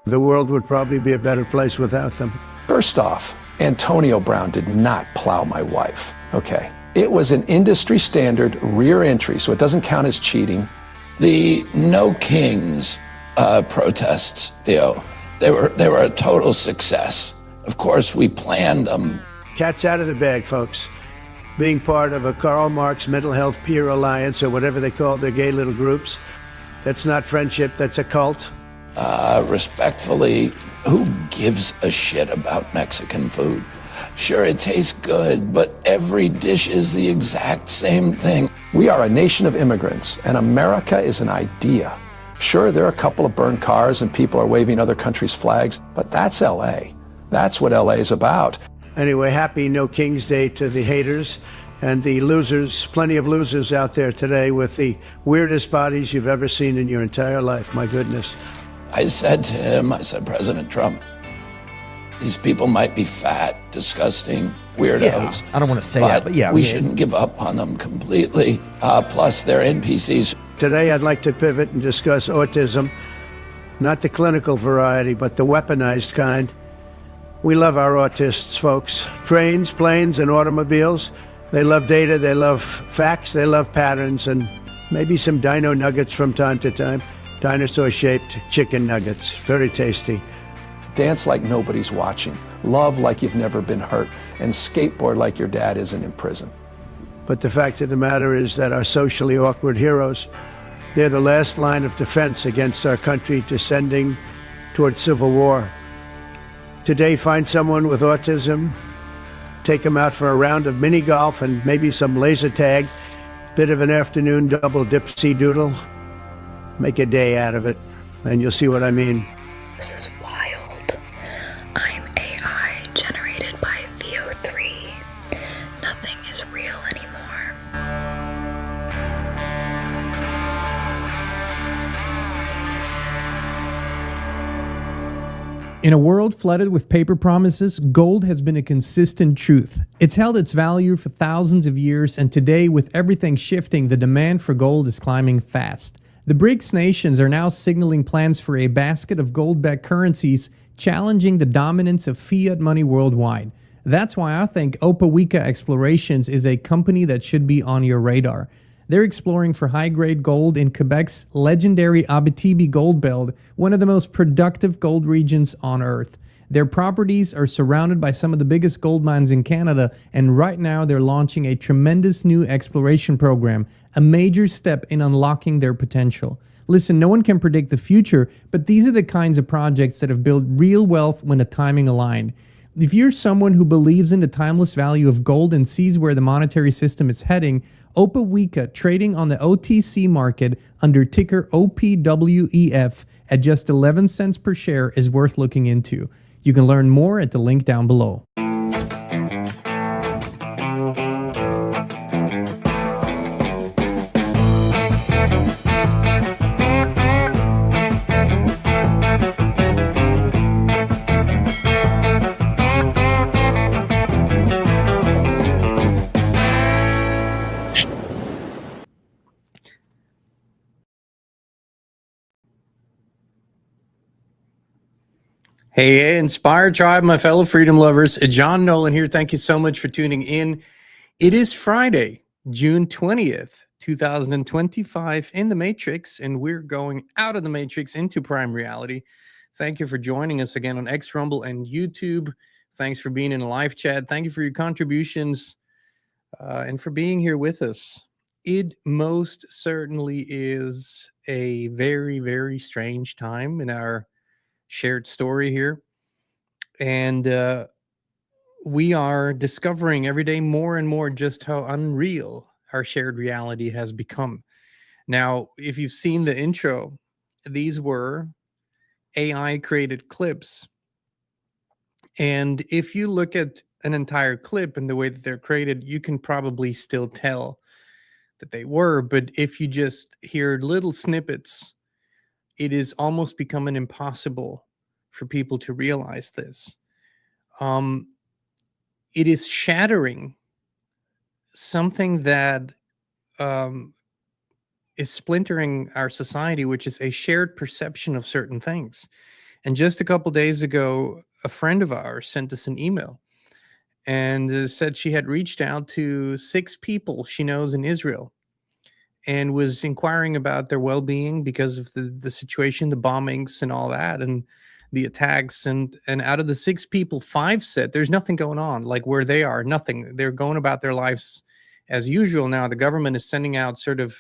The world would probably be a better place without them. First off, Antonio Brown did not plow my wife, okay? It was an industry standard rear entry, so it doesn't count as cheating. The No Kings protests, Theo, they were a total success. Of course, we planned them. Cat's out of the bag, folks. Being part of a Karl Marx Mental Health Peer Alliance, or whatever they call their gay little groups, that's not friendship, that's a cult. Respectfully, who gives a shit about Mexican food? Sure, it tastes good, but every dish is the exact same thing. We are a nation of immigrants, and America is an idea. Sure, there are a couple of burned cars and people are waving other countries' flags, but that's LA. That's what LA is about. Anyway, happy No King's Day to the haters and the losers. Plenty of losers out there today with the weirdest bodies you've ever seen in your entire life. My goodness. I said to him, I said, President Trump, these people might be fat, disgusting, weirdos. Yeah, I don't want to say that, but yeah. We shouldn't give up on them completely. Plus, they're NPCs. Today, I'd like to pivot and discuss autism. Not the clinical variety, but the weaponized kind. We love our autists, folks. Trains, planes, and automobiles. They love data, they love facts, they love patterns, and maybe some dino nuggets from time to time. Dinosaur-shaped chicken nuggets. Very tasty. Dance like nobody's watching. Love like you've never been hurt. And skateboard like your dad isn't in prison. But the fact of the matter is that our socially awkward heroes, they're the last line of defense against our country descending towards civil war. Today, find someone with autism, take them out for a round of mini golf and maybe some laser tag, bit of an afternoon double dipsy doodle. Make a day out of it, and you'll see what I mean. This is wild. I'm AI generated by VO3. Nothing is real anymore. In a world flooded with paper promises, gold has been a consistent truth. It's held its value for thousands of years, and today, with everything shifting, the demand for gold is climbing fast. The BRICS nations are now signaling plans for a basket of gold-backed currencies, challenging the dominance of fiat money worldwide. That's why I think OPWEF Explorations is a company that should be on your radar. They're exploring for high-grade gold in Quebec's legendary Abitibi gold belt, one of the most productive gold regions on Earth. Their properties are surrounded by some of the biggest gold mines in Canada, and right now they're launching a tremendous new exploration program, a major step in unlocking their potential. Listen, no one can predict the future, but these are the kinds of projects that have built real wealth when the timing aligned. If you're someone who believes in the timeless value of gold and sees where the monetary system is heading, OPWEF, trading on the OTC market under ticker OPWEF at just 11 cents per share, is worth looking into. You can learn more at the link down below. Hey, Inspired Tribe, my fellow freedom lovers. John Nolan here. Thank you so much for tuning in. It is Friday, June 20th, 2025 in the Matrix, and we're going out of the Matrix into Prime Reality. Thank you for joining us again on X, Rumble, and YouTube. Thanks for being in a live chat. Thank you for your contributions and for being here with us. It most certainly is a very, very strange time in our shared story here, and we are discovering every day more and more just how unreal our shared reality has become. Now, if you've seen the intro, these were AI created clips, and if you look at an entire clip and the way that they're created, you can probably still tell that they were, but if you just hear little snippets, it is almost becoming impossible for people to realize this. It is shattering something that is splintering our society, which is a shared perception of certain things. And just a couple days ago, a friend of ours sent us an email and said she had reached out to 6 people she knows in Israel and was inquiring about their well-being because of the situation, the bombings and all that, and the attacks. And out of the 6 people, 5 said there's nothing going on, like where they are, nothing. They're going about their lives as usual now. The government is sending out sort of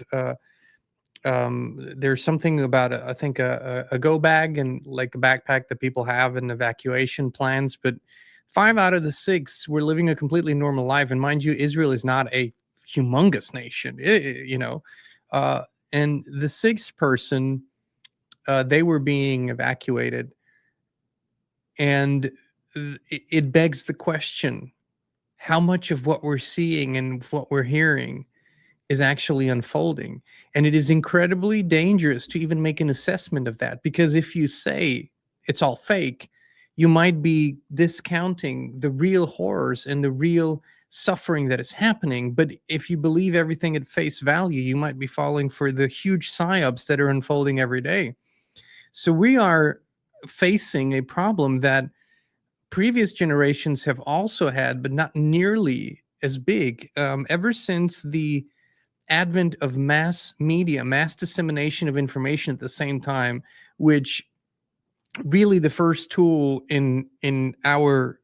there's something about I think a go bag and like a backpack that people have and evacuation plans, but 5 out of the 6 were living a completely normal life. And mind you, Israel is not a humongous nation, and the 6th person, they were being evacuated, and it begs the question: how much of what we're seeing and what we're hearing is actually unfolding? And it is incredibly dangerous to even make an assessment of that, because if you say it's all fake, you might be discounting the real horrors and the real suffering that is happening. But if you believe everything at face value, you might be falling for the huge psyops that are unfolding every day. So we are facing a problem that previous generations have also had, but not nearly as big. Ever since the advent of mass media, mass dissemination of information at the same time, which really the first tool in the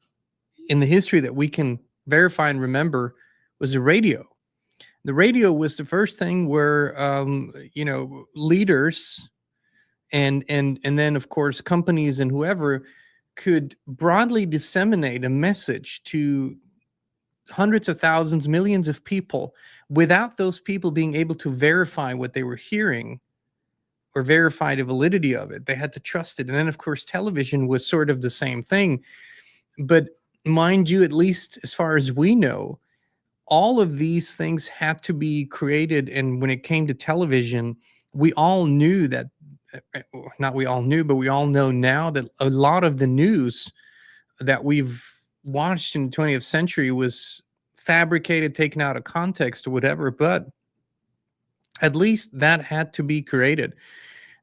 history that we can verify and remember was the radio. The radio was the first thing where leaders and then of course companies and whoever could broadly disseminate a message to hundreds of thousands, millions of people without those people being able to verify what they were hearing or verify the validity of it. They had to trust it. And then of course television was sort of the same thing. But mind you, at least as far as we know, all of these things had to be created. And when it came to television, we all knew that, not we all knew, but we all know now that a lot of the news that we've watched in the 20th century was fabricated, taken out of context or whatever. But at least that had to be created.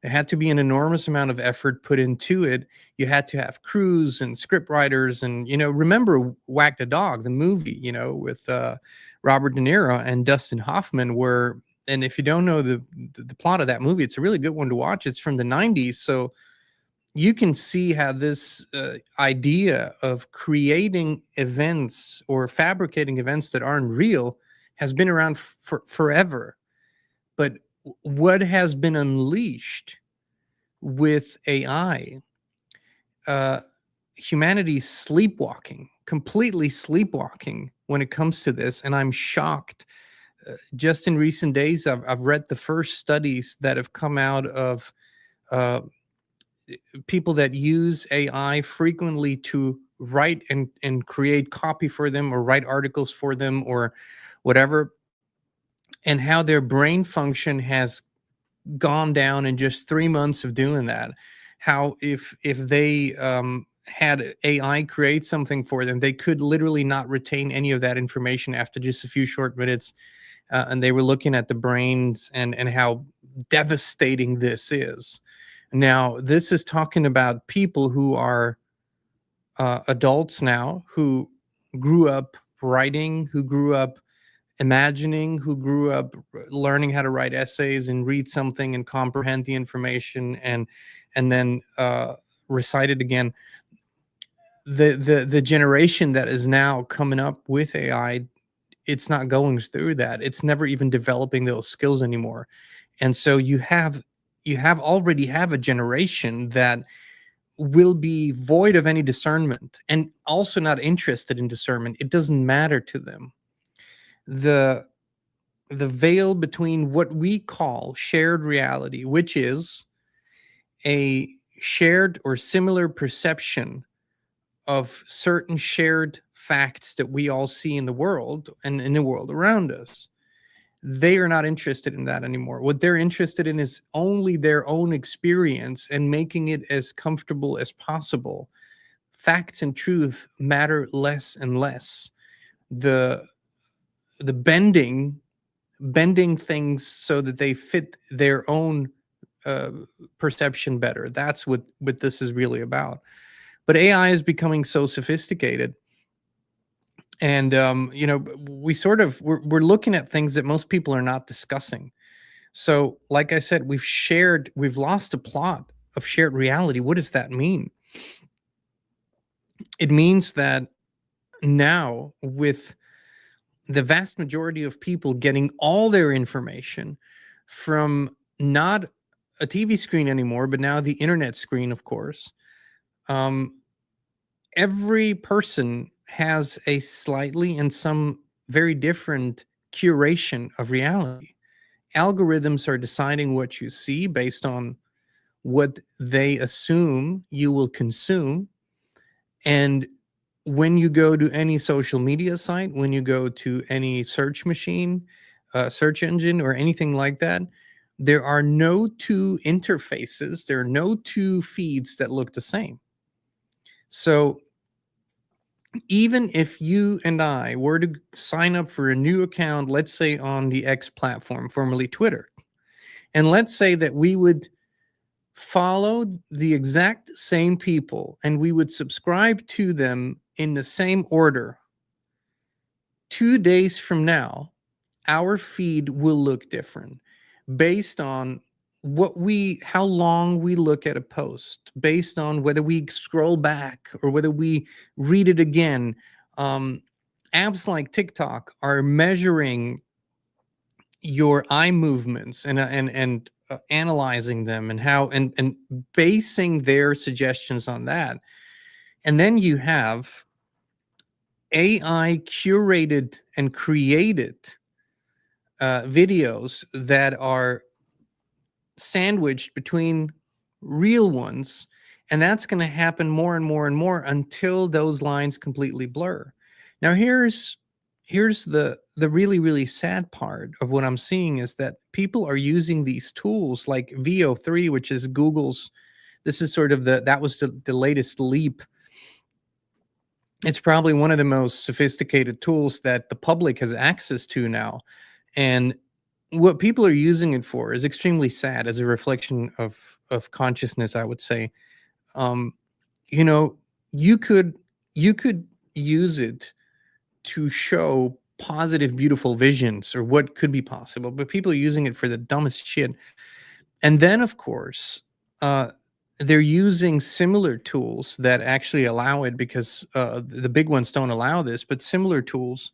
There had to be an enormous amount of effort put into it. You had to have crews and script writers, and remember Whack the Dog, the movie, with Robert De Niro and Dustin Hoffman, where, and if you don't know the plot of that movie, it's a really good one to watch. It's from the 90s, so you can see how this idea of creating events or fabricating events that aren't real has been around for forever. But what has been unleashed with AI, humanity's sleepwalking, completely sleepwalking when it comes to this. And I'm shocked. Just in recent days, I've read the first studies that have come out of people that use AI frequently to write and create copy for them or write articles for them or whatever, and how their brain function has gone down in just 3 months of doing that. How if they had AI create something for them, they could literally not retain any of that information after just a few short minutes. And they were looking at the brains and how devastating this is. Now, this is talking about people who are adults now, who grew up writing, who grew up imagining, who grew up learning how to write essays and read something and comprehend the information and then recite it again. The generation that is now coming up with AI, it's not going through that. It's never even developing those skills anymore. And so you already have a generation that will be void of any discernment and also not interested in discernment. It doesn't matter to them. The veil between what we call shared reality, which is a shared or similar perception of certain shared facts that we all see in the world and in the world around us. They are not interested in that anymore. What they're interested in is only their own experience and making it as comfortable as possible. Facts and truth matter less and less. The bending things so that they fit their own perception better. That's what this is really about. But AI is becoming so sophisticated, and we're looking at things that most people are not discussing. So, like I said, we've lost a plot of shared reality. What does that mean? It means that now, with the vast majority of people getting all their information from not a TV screen anymore, but now the internet screen, of course, every person has a slightly and some very different curation of reality. Algorithms are deciding what you see based on what they assume you will consume. And when you go to any social media site, when you go to any search machine, search engine, or anything like that, there are no two interfaces, there are no two feeds that look the same. So even if you and I were to sign up for a new account, let's say on the X platform, formerly Twitter, and let's say that we would follow the exact same people and we would subscribe to them in the same order, 2 days from now, our feed will look different based on how long we look at a post, based on whether we scroll back or whether we read it again. Apps like TikTok are measuring your eye movements and analyzing them and basing their suggestions on that. And then you have AI curated and created videos that are sandwiched between real ones, and that's going to happen more and more and more until those lines completely blur. Now here's the really, really sad part of what I'm seeing is that people are using these tools like VO3, which is Google's, this is sort of that was the latest leap. It's probably one of the most sophisticated tools that the public has access to now. And what people are using it for is extremely sad, as a reflection of consciousness, I would say. You could use it to show positive, beautiful visions or what could be possible, but people are using it for the dumbest shit. And then, of course, they're using similar tools that actually allow it, because the big ones don't allow this, but similar tools,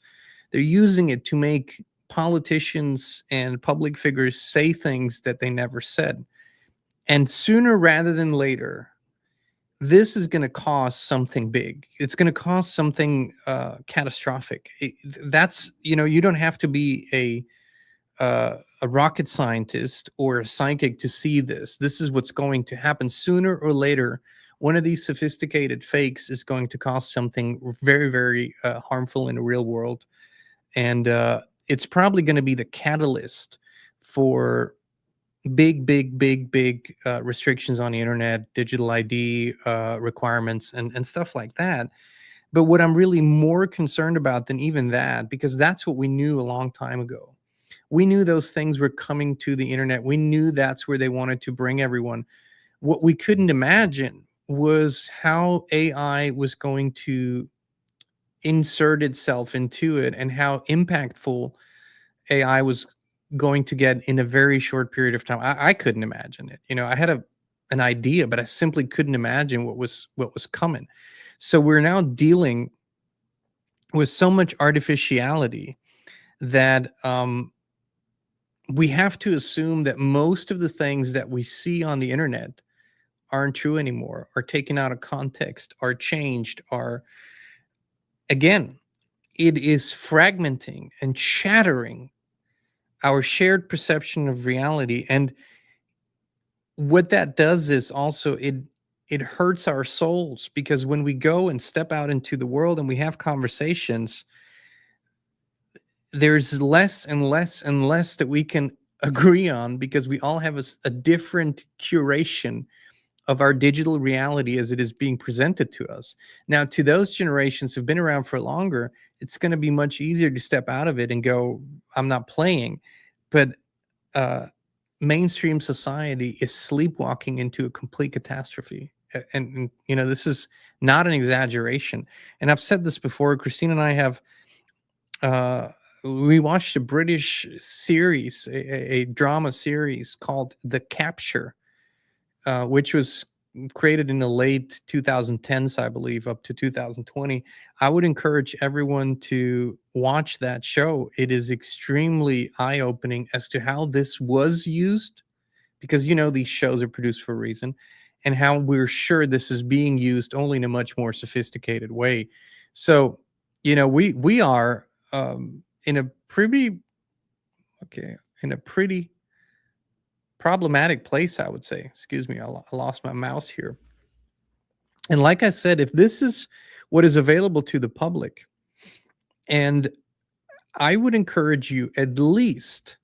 they're using it to make politicians and public figures say things that they never said. And sooner rather than later, this is going to cause something big. It's going to cause something catastrophic. You don't have to be a rocket scientist or a psychic to see this. This is what's going to happen sooner or later. One of these sophisticated fakes is going to cause something very, very harmful in the real world. And it's probably going to be the catalyst for big restrictions on the internet, digital ID requirements, and stuff like that. But what I'm really more concerned about than even that, because that's what we knew a long time ago. We knew those things were coming to the internet. We knew that's where they wanted to bring everyone. What we couldn't imagine was how AI was going to insert itself into it and how impactful AI was going to get in a very short period of time. I couldn't imagine it. I had an idea, but I simply couldn't imagine what was coming. So we're now dealing with so much artificiality that we have to assume that most of the things that we see on the internet aren't true anymore, are taken out of context, are changed, again, it is fragmenting and shattering our shared perception of reality. And what that does is also it hurts our souls, because when we go and step out into the world and we have conversations, there's less and less and less that we can agree on, because we all have a different curation of our digital reality as it is being presented to us. Now, to those generations who've been around for longer, it's going to be much easier to step out of it and go, I'm not playing. But mainstream society is sleepwalking into a complete catastrophe. And you know, this is not an exaggeration. And I've said this before. Christine and I have we watched a British series, a drama series called The Capture, which was created in the late 2010s, I believe, up to 2020. I would encourage everyone to watch that show. It is extremely eye-opening as to how this was used, because you know these shows are produced for a reason, and how we're sure this is being used only in a much more sophisticated way. So, you know, we are in a pretty problematic place, I would say. Excuse me, I lost my mouse here. And like I said, if this is what is available to the public, and I would encourage you at least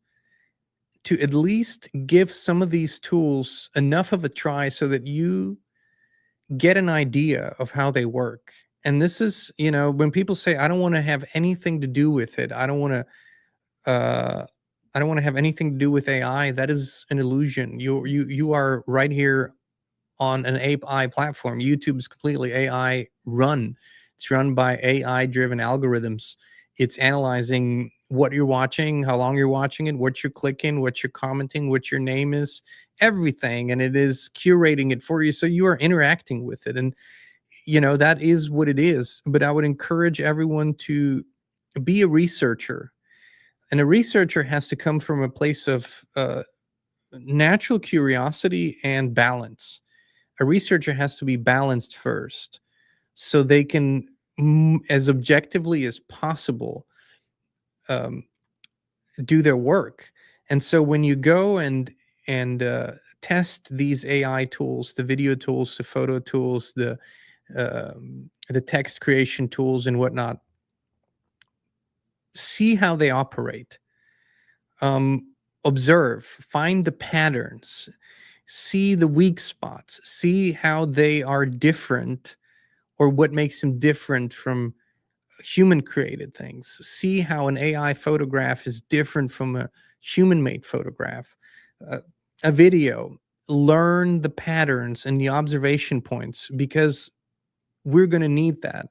give some of these tools enough of a try so that you get an idea of how they work. And this is, you know, when people say, I don't want to have anything to do with it, I don't want to have anything to do with AI, that is an illusion. You are right here on an AI platform. YouTube is completely AI run. It's run by AI driven algorithms. It's analyzing what you're watching, how long you're watching it, what you're clicking, what you're commenting, what your name is, everything. And it is curating it for you. So you are interacting with it. And, you know, that is what it is. But I would encourage everyone to be a researcher. And a researcher has to come from a place of natural curiosity and balance. A researcher has to be balanced first so they can, as objectively as possible, do their work. And so when you go and test these AI tools, the video tools, the photo tools, the text creation tools and whatnot, see how they operate. Observe, find the patterns, see the weak spots, see how they are different or what makes them different from human created things. See how an AI photograph is different from a human made photograph. A video, learn the patterns and the observation points, because we're going to need that.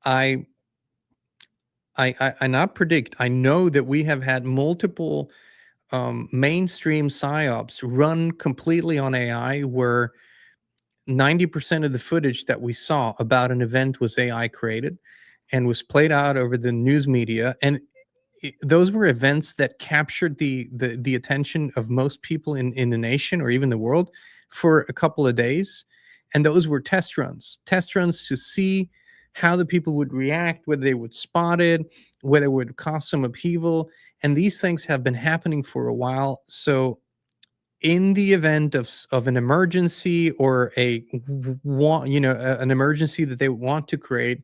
I not predict. I know that we have had multiple mainstream psyops run completely on AI, where 90% of the footage that we saw about an event was AI created and was played out over the news media. And those were events that captured the attention of most people in the nation or even the world for a couple of days. And those were test runs to see how the people would react, whether they would spot it, whether it would cause some upheaval. And these things have been happening for a while. So in the event of an emergency or an emergency that they want to create,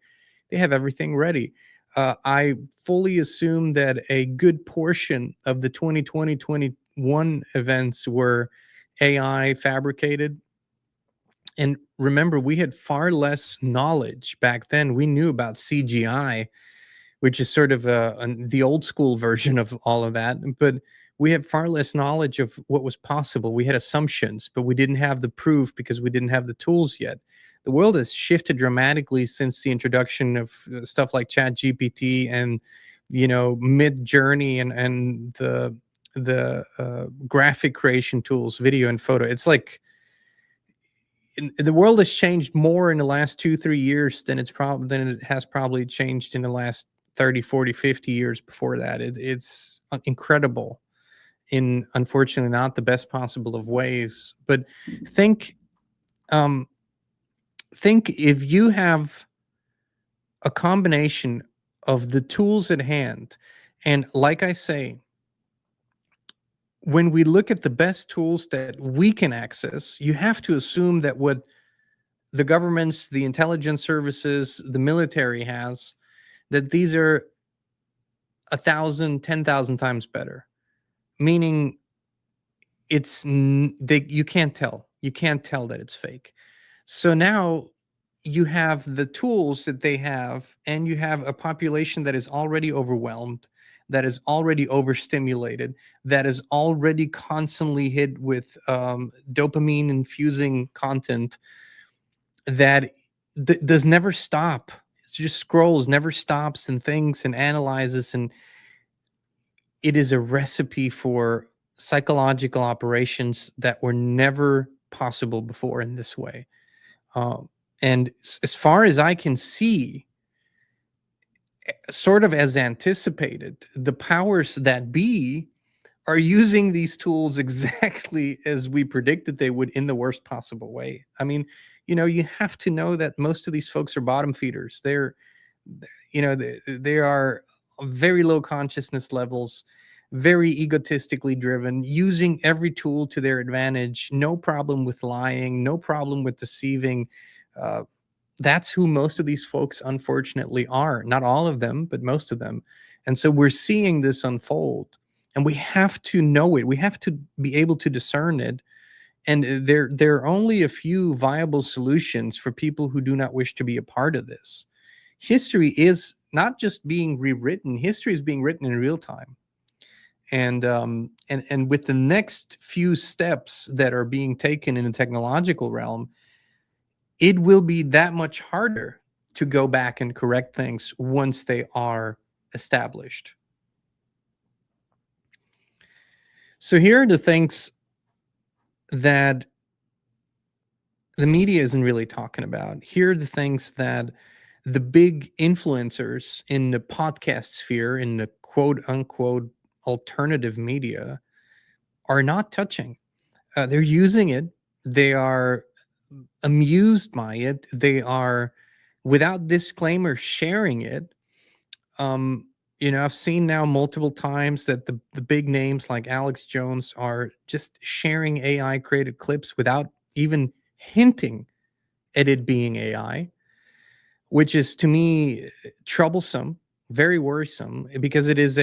they have everything ready. I fully assume that a good portion of the 2020-21 events were AI fabricated. And remember, we had far less knowledge back then. We knew about CGI, which is sort of the old school version of all of that. But we had far less knowledge of what was possible. We had assumptions, but we didn't have the proof because we didn't have the tools yet. The world has shifted dramatically since the introduction of stuff like ChatGPT and, you know, Mid-Journey and the graphic creation tools, video and photo. It's like the world has changed more in the last 2-3 years than it has probably changed in the last 30, 40, 50 years before that. It's incredible in, unfortunately, not the best possible of ways. But think if you have a combination of the tools at hand, and like I say, when we look at the best tools that we can access, you have to assume that what the governments, the intelligence services, the military has, that these are 1,000, 10,000 times better. Meaning you can't tell that it's fake. So now you have the tools that they have, and you have a population that is already overwhelmed. that is already overstimulated, that is already constantly hit with dopamine infusing content that does never stop. It just scrolls, never stops, and thinks and analyzes, and it is a recipe for psychological operations that were never possible before in this way. And as far as I can see, sort of as anticipated, the powers that be are using these tools exactly as we predicted they would, in the worst possible way. I mean, you have to know that most of these folks are bottom feeders. They are very low consciousness levels, very egotistically driven, using every tool to their advantage, no problem with lying, no problem with deceiving. That's who most of these folks unfortunately are. Not all of them, but most of them. And so we're seeing this unfold, and we have to know it. We have to be able to discern it. And there are only a few viable solutions for people who do not wish to be a part of this. History is not just being rewritten, history is being written in real time. And with the next few steps that are being taken in the technological realm, it will be that much harder to go back and correct things once they are established. So here are the things that the media isn't really talking about. Here are the things that the big influencers in the podcast sphere, in the quote unquote alternative media, are not touching. They're using it. They are amused by it. They are, without disclaimer, sharing it. I've seen now multiple times that the big names like Alex Jones are just sharing AI created clips without even hinting at it being AI, which is to me troublesome, very worrisome, because it's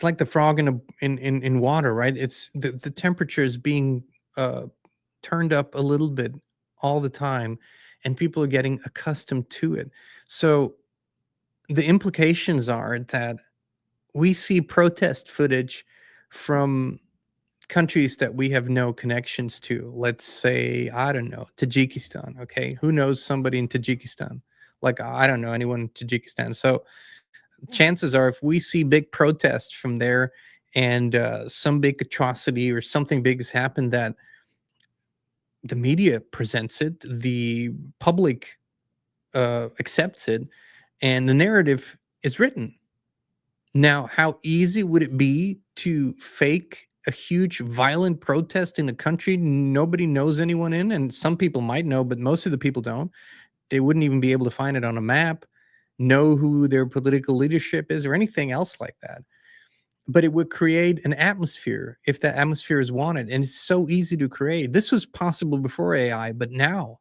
like the frog in water, right? It's the temperature is being turned up a little bit all the time, and people are getting accustomed to it. So the implications are that we see protest footage from countries that we have no connections to. Let's say, I don't know, Tajikistan. Okay, who knows somebody in Tajikistan? Like, I don't know anyone in Tajikistan. So chances are, if we see big protests from there and some big atrocity or something big has happened, that the media presents it, the public accepts it, and the narrative is written. Now, how easy would it be to fake a huge violent protest in a country nobody knows anyone in? And some people might know, but most of the people don't. They wouldn't even be able to find it on a map, know who their political leadership is, or anything else like that. But it would create an atmosphere if that atmosphere is wanted. And it's so easy to create. This was possible before AI, but now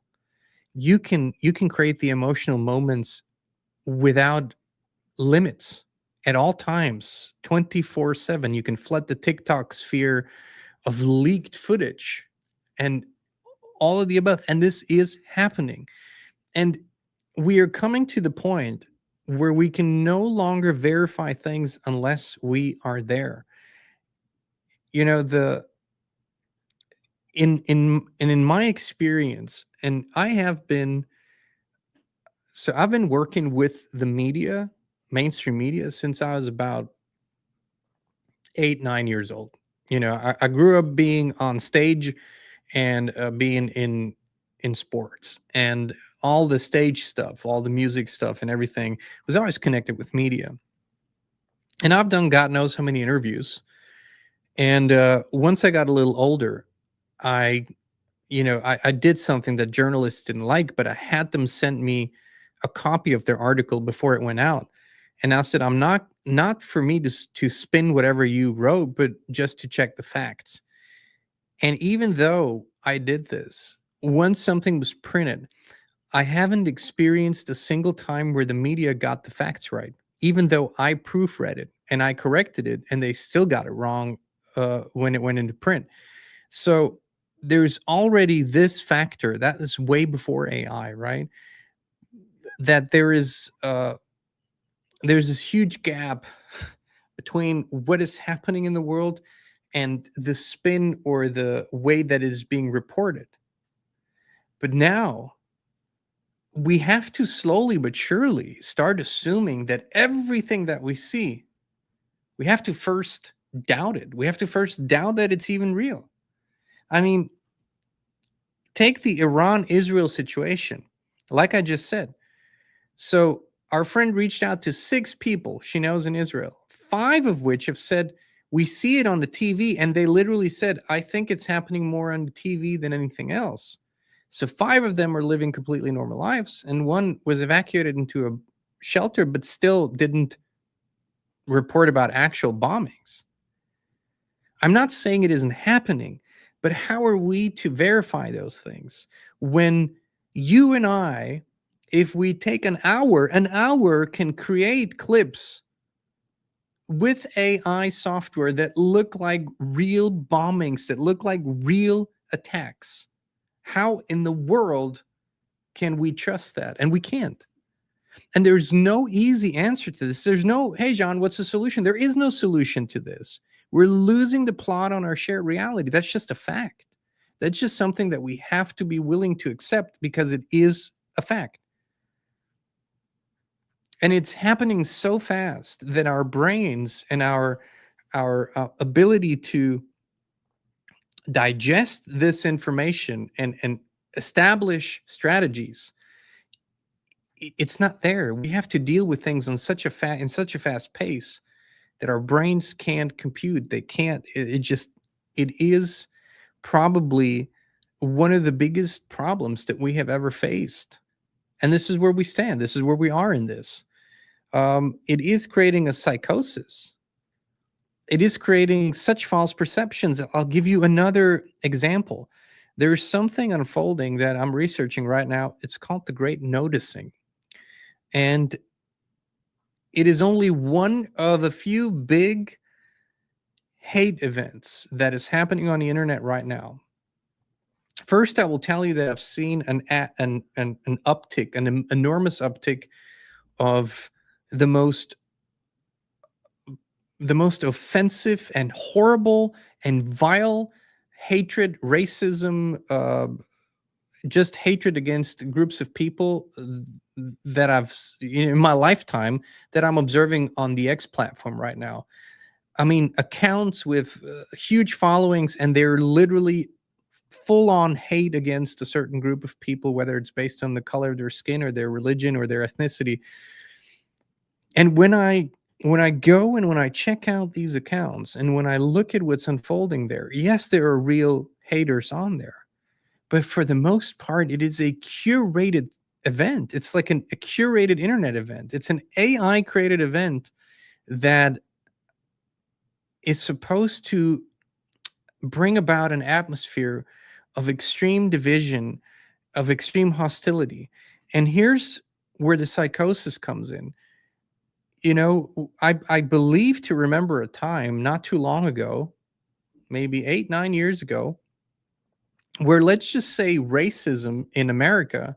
you can create the emotional moments without limits at all times, 24/7. You can flood the TikTok sphere of leaked footage and all of the above. And this is happening. And we are coming to the point where we can no longer verify things unless we are there. In my experience, and I've been working with the media, mainstream media, since I was about 8-9 years old. I grew up being on stage and being in sports, and all the stage stuff, all the music stuff and everything was always connected with media. And I've done God knows how many interviews. And once I got a little older, I did something that journalists didn't like, but I had them send me a copy of their article before it went out. And I said, I'm not for me to spin whatever you wrote, but just to check the facts. And even though I did this, once something was printed, I haven't experienced a single time where the media got the facts right, even though I proofread it and I corrected it, and they still got it wrong when it went into print. So there's already this factor that is way before AI, right? That there is there's this huge gap between what is happening in the world and the spin or the way that it is being reported. But now we have to slowly but surely start assuming that everything that we see, we have to first doubt it. We have to first doubt that it's even real. I mean, take the Iran-Israel situation. Like I just said. So our friend reached out to 6 people she knows in Israel, 5 of which have said, we see it on the TV. And they literally said, I think it's happening more on the TV than anything else. So 5 of them are living completely normal lives. And 1 was evacuated into a shelter, but still didn't report about actual bombings. I'm not saying it isn't happening, but how are we to verify those things when you and I, if we take an hour can create clips with AI software that look like real bombings, that look like real attacks? How in the world can we trust that? And we can't. And there's no easy answer to this. There's no, hey, John, what's the solution? There is no solution to this. We're losing the plot on our shared reality. That's just a fact. That's just something that we have to be willing to accept because it is a fact. And it's happening so fast that our brains and our ability to digest this information and establish strategies, it's not there. We have to deal with things on such a fast pace that our brains can't compute. They can't. It is probably one of the biggest problems that we have ever faced. And this is where we stand. This is where we are in this. It is creating a psychosis. It is creating such false perceptions. I'll give you another example. There's something unfolding that I'm researching right now. It's called the Great Noticing. And it is only one of a few big hate events that is happening on the internet right now. First, I will tell you that I've seen an uptick, an enormous uptick of the most offensive and horrible and vile hatred, racism, just hatred against groups of people that I've in my lifetime that I'm observing on the X platform right now. I mean, accounts with huge followings, and they're literally full-on hate against a certain group of people, whether it's based on the color of their skin or their religion or their ethnicity. And when I go and when I check out these accounts and when I look at what's unfolding there, yes, there are real haters on there. But for the most part, it is a curated event. It's like a curated internet event. It's an AI-created event that is supposed to bring about an atmosphere of extreme division, of extreme hostility. And here's where the psychosis comes in. You know, I believe to remember a time not too long ago, maybe 8-9 years ago, where let's just say racism in America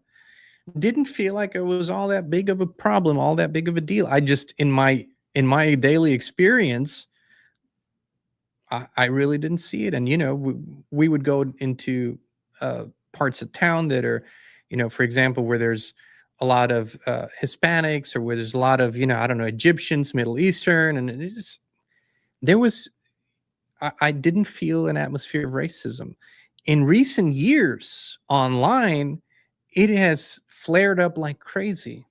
didn't feel like it was all that big of a problem, all that big of a deal. I just, in my daily experience, I really didn't see it. And, you know, we would go into parts of town that are, you know, for example, where there's a lot of Hispanics or where there's a lot of, you know, I don't know, Egyptians, Middle Eastern. And it just, I didn't feel an atmosphere of racism. In recent years online, it has flared up like crazy.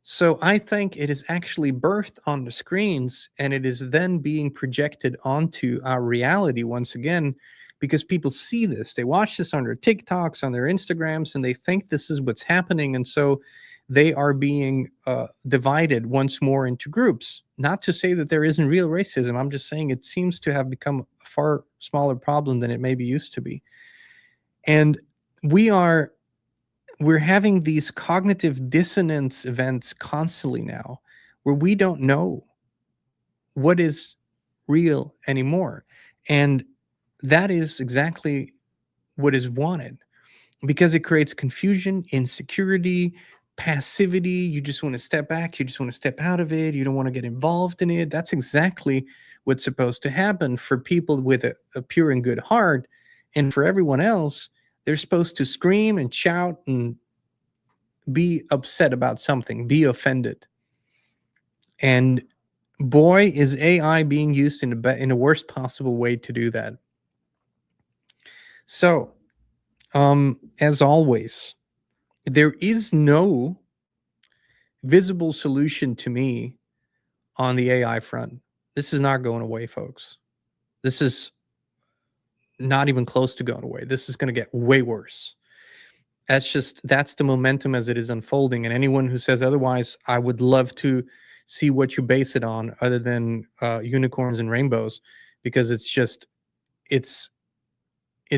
So I think it is actually birthed on the screens, and it is then being projected onto our reality once again, because people see this. They watch this on their TikToks, on their Instagrams, and they think this is what's happening. And so they are being divided once more into groups. Not to say that there isn't real racism. I'm just saying it seems to have become a far smaller problem than it maybe used to be. And we're having these cognitive dissonance events constantly now, where we don't know what is real anymore. And that is exactly what is wanted, because it creates confusion, insecurity, passivity. You just want to step back. You just want to step out of it. You don't want to get involved in it. That's exactly what's supposed to happen for people with a pure and good heart. And for everyone else, they're supposed to scream and shout and be upset about something, be offended. And boy, is AI being used in the worst possible way to do that. So, as always, there is no visible solution to me on the AI front. This is not going away, folks. This is not even close to going away. This is going to get way worse. That's the momentum as it is unfolding. And anyone who says otherwise, I would love to see what you base it on other than unicorns and rainbows, because it's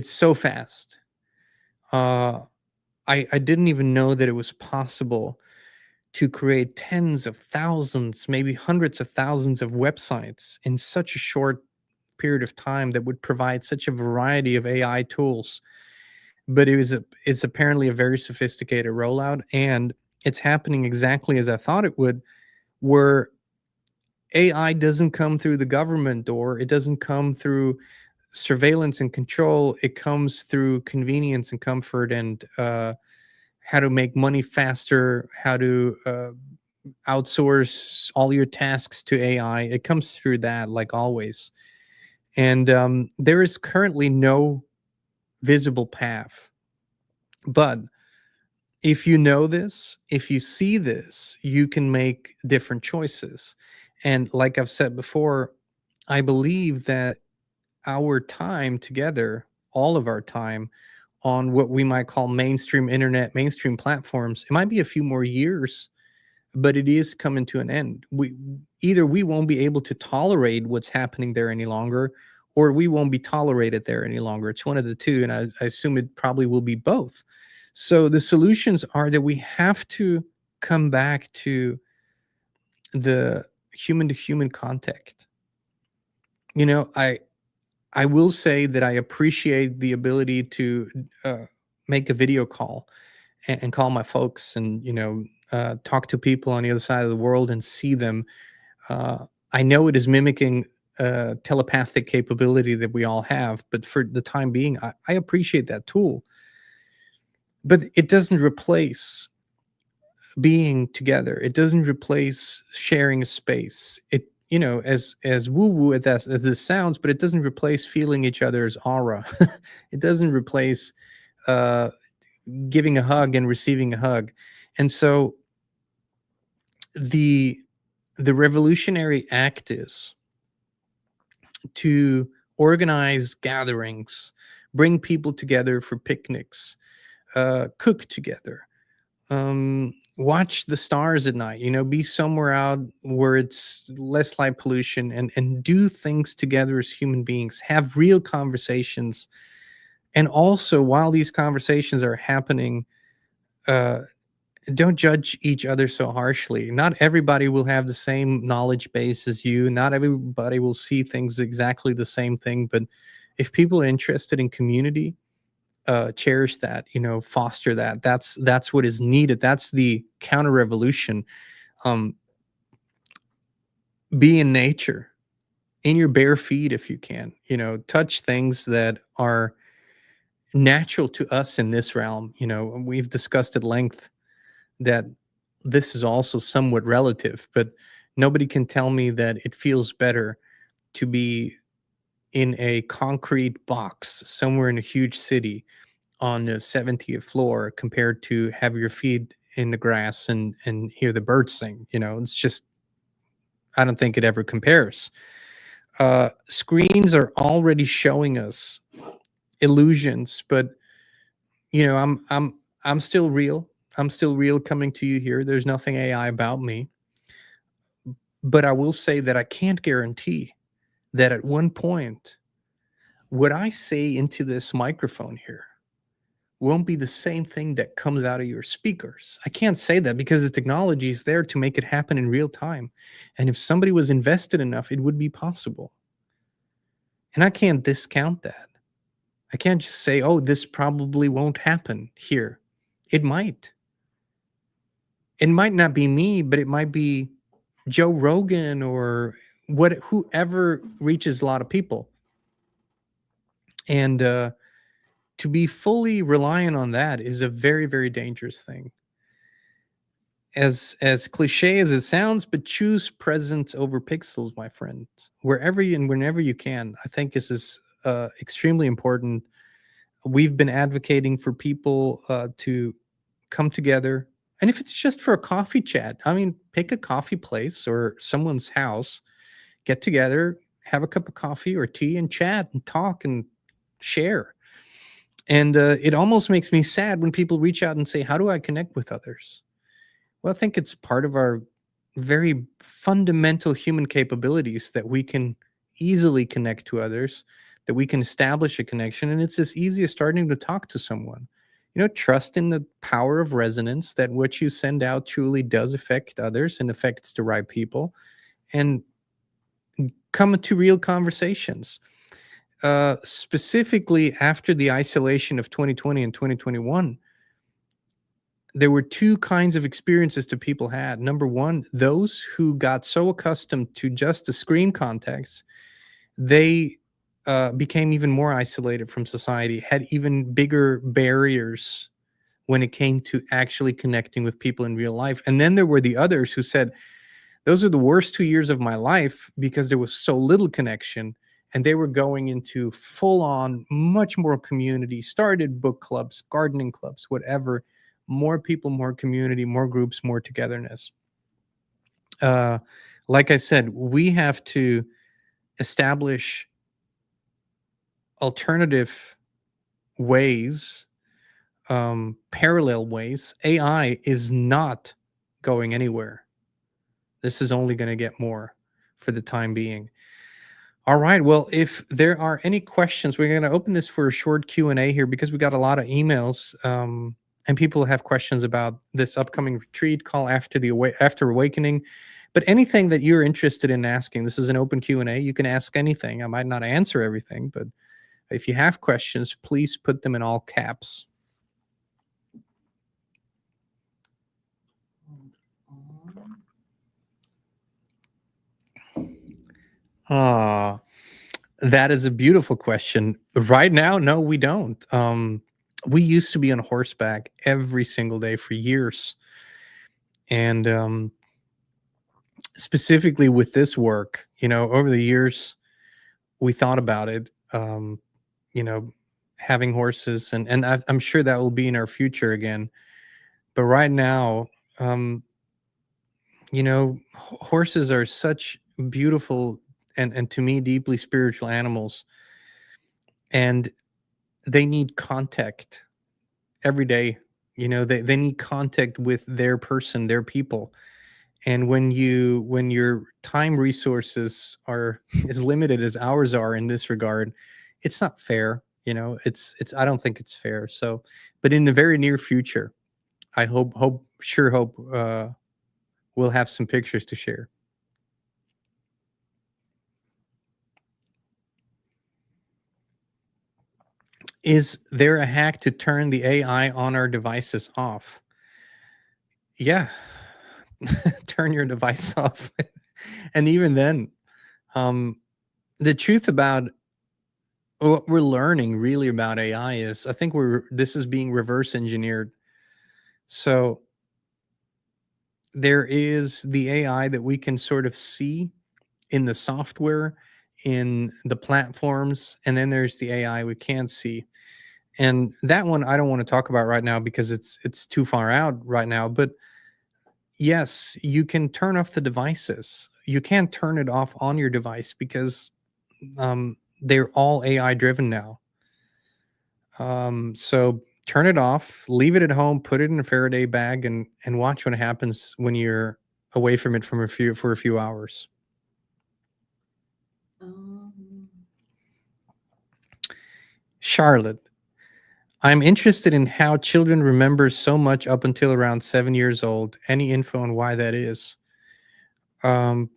so fast. I didn't even know that it was possible to create tens of thousands, maybe hundreds of thousands of websites in such a short period of time that would provide such a variety of AI tools. But it's apparently a very sophisticated rollout, and it's happening exactly as I thought it would, where AI doesn't come through the government door. It doesn't come through surveillance and control. It comes through convenience and comfort, and how to make money faster, how to outsource all your tasks to AI. It comes through that, like always. And there is currently no visible path. But if you know this, if you see this, you can make different choices. And like I've said before, I believe that our time together, all of our time on what we might call mainstream internet, mainstream platforms, it might be a few more years, but it is coming to an end. We won't be able to tolerate what's happening there any longer, or we won't be tolerated there any longer. It's one of the two, and I assume it probably will be both. So the solutions are that we have to come back to the human-to-human contact. You know, I will say that I appreciate the ability to make a video call and call my folks and, talk to people on the other side of the world and see them. I know it is mimicking telepathic capability that we all have, but for the time being, I appreciate that tool. But it doesn't replace being together. It doesn't replace sharing a space. It, as woo-woo as this sounds, but it doesn't replace feeling each other's aura. It doesn't replace giving a hug and receiving a hug. And so the revolutionary act is to organize gatherings, bring people together for picnics, cook together, watch the stars at night, be somewhere out where it's less light pollution, and do things together as human beings, have real conversations. And also, while these conversations are happening, don't judge each other so harshly. Not everybody will have the same knowledge base as you. Not everybody will see things exactly the same thing. But if people are interested in community, cherish that, foster that. That's what is needed. That's the counter revolution. Be in nature, in your bare feet if you can. Touch things that are natural to us in this realm. We've discussed at length that this is also somewhat relative, but nobody can tell me that it feels better to be in a concrete box somewhere in a huge city on the 70th floor compared to have your feet in the grass and hear the birds sing. It's just, I don't think it ever compares. Screens are already showing us illusions, but I'm still real. I'm still real coming to you here. There's nothing AI about me. But I will say that I can't guarantee that at one point, what I say into this microphone here won't be the same thing that comes out of your speakers. I can't say that because the technology is there to make it happen in real time. And if somebody was invested enough, it would be possible. And I can't discount that. I can't just say, oh, this probably won't happen here. It might. it might not be me, but it might be Joe Rogan or whoever reaches a lot of people. And to be fully reliant on that is a very, very dangerous thing. As cliche as it sounds, but choose presence over pixels, my friends, wherever you and whenever you can. I think this is extremely important. We've been advocating for people to come together, and if it's just for a coffee chat, I mean, pick a coffee place or someone's house, get together, have a cup of coffee or tea, and chat and talk and share. And it almost makes me sad when people reach out and say, "How do I connect with others?" Well, I think it's part of our very fundamental human capabilities that we can easily connect to others, that we can establish a connection. And it's as easy as starting to talk to someone. Trust in the power of resonance, that what you send out truly does affect others and affects the right people, and come to real conversations. Specifically after the isolation of 2020 and 2021, there were two kinds of experiences that people had. Number one, those who got so accustomed to just the screen context, they became even more isolated from society, had even bigger barriers when it came to actually connecting with people in real life. And then there were the others who said, those are the worst 2 years of my life because there was so little connection. And they were going into full-on, much more community, started book clubs, gardening clubs, whatever. More people, more community, more groups, more togetherness. Like I said, we have to establish alternative ways, parallel ways. AI is not going anywhere. This is only going to get more for the time being. All right. Well, if there are any questions, we're going to open this for a short Q&A here because we got a lot of emails. And people have questions about this upcoming retreat call after awakening. But anything that you're interested in asking, this is an open Q&A. You can ask anything. I might not answer everything, but if you have questions, please put them in all caps. That is a beautiful question. Right now, no, we don't. We used to be on horseback every single day for years. And specifically with this work, over the years, we thought about it, having horses, and I'm sure that will be in our future again. But right now, horses are such beautiful and to me, deeply spiritual animals. And they need contact every day. They need contact with their person, their people. And when your time resources are as limited as ours are in this regard, it's not fair. It's I don't think it's fair. So, but in the very near future, I hope we'll have some pictures to share. Is there a hack to turn the AI on our devices off? Yeah. Turn your device off. And even then, the truth about what we're learning really about AI is, I think this is being reverse engineered. So there is the AI that we can sort of see in the software, in the platforms, and then there's the AI we can't see. And that one I don't want to talk about right now because it's too far out right now. But yes, you can turn off the devices. You can't turn it off on your device because they're all AI driven now. So turn it off, leave it at home, put it in a Faraday bag, and watch what happens when you're away from it for a few hours. Charlotte, I'm interested in how children remember so much up until around 7 years old. Any info on why that is? You